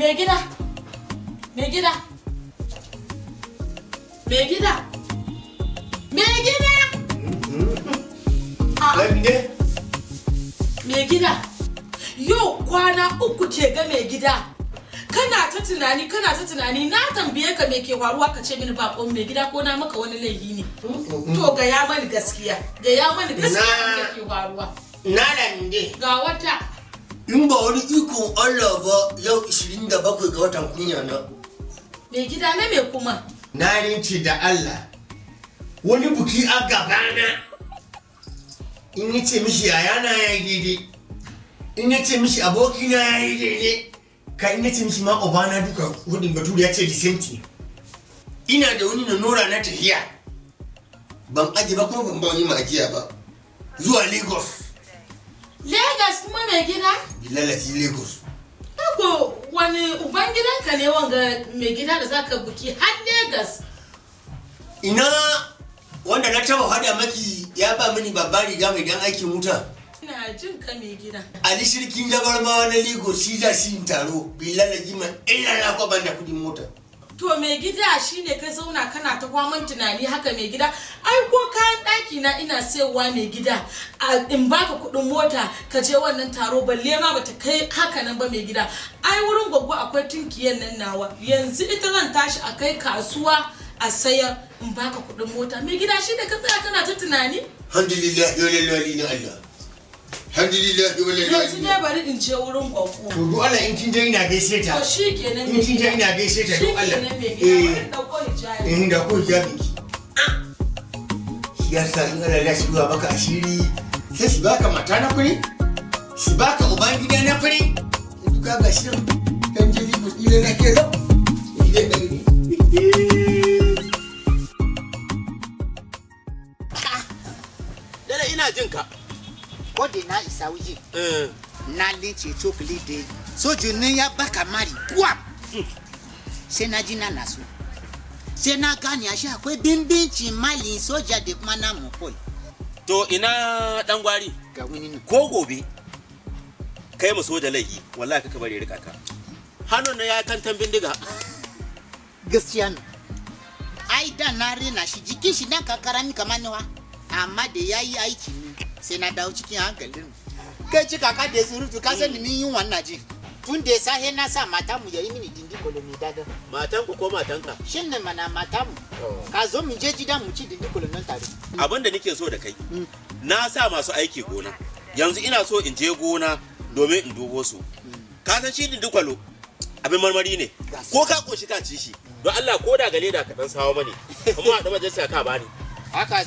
Me gida. Me gida. Me gida. Me gida. Me gida. Yau kwana uku ke ga me gida. Kana ta tunani na tambaye ka me ke faruwa ka ce mini bakon me gida ko na maka wani laifi ne. To ga ya mani gaskiya. Ga ya mani gaskiya me ke faruwa. Na lande. Ga wata. In ba wani ikon Allah ba yau 27 ga watan kunya na. Me gida na me kuma? Na rinci da Allah. Wani buki a gabana. In yace mishi yayana yayi daidai. In yace mishi abokina yayi daidai. Ka in yace mishi ma obana duka hudin bature ya ce the same thing. Ina da wani na nora na tafiya. Ban aje ba kuma ban ba wani ma ajiya ba. Zuwa Lagos. Lagos kuma me gida? Bilalati Lagos. Ako wani uban gidanka ne wanga me gida da zaka buki har Lagos. Ina wanda na taba hada maki ya ba mini babbar riga mai dan aikin wuta. Ina jin ka me gida. Ali shirkin jabarmawa na Lagos shi za shi taro bilalati man ina na ko banda kudin mota. To me gida shine kai zauna kana ta kwaman tunani haka me gida. Ai ko kayan daki na ina sayarwa me gida. In baka kudin mota ka je wannan taro balle ma bata kai haka nan ba me gida. Ai wurin goggo akwai tinkiyen nan nawa. Yanzu ita zan tashi a kai kasuwa a sayar in baka kudin mota. Me gida shine ka tsaya kana ta tunani? Alhamdulillah ya lillahi na Allah. Alhamdulillah ya lillahi. Yanzu ne bari in je wurin goggo. To do Allah in kin je ina gaishe ta. To shikenan in kin je ina gaishe ta do Allah. Da ko hijabi. Shi yasa in Allah ya shiga baka ashiri sai shi baka mata na kuri. Shi baka uban gida na kuri. Yanzu ka ga shi kan jili ku tsire na ke zo. Idan da ni. Dole ina jin ka. Ko da na isa wuji. Na lince cokali da sojin ya baka mari. Kwam. Sai na ji na nasu. Sai na gane ashe akwai bimbincin mali soja da kuma namu koi. To ina dan gwari Ga wani ne. ko gobe kai mu soja laihi wallahi kaka bari rika ka. Hannun na ya kantan bindiga. Gaskiya ne. Ai da na rena shi jikin shi dan kakarami kamar nawa. Amma da yayi aiki ne sai na dawo cikin hankalin. Kai ci kaka da surutu ka sani min yin wannan ji. Tun da sahe na sa mata mu yayi mini dindi kolomi daga. Matan ku ko matanka? Shin ne mana mata mu. Ka zo mu je gidan mu ci dindi kolomin tare. Abin da nake so da kai. Na sa masu aiki gona. Yanzu ina so in je gona domin in dubo su. Ka san shi dindi kwalo abin marmari ne. Ko ka koshi ka ci shi. Don Allah ko da gale da ka dan sawo mani. Kuma a da majalisa ka bani. Haka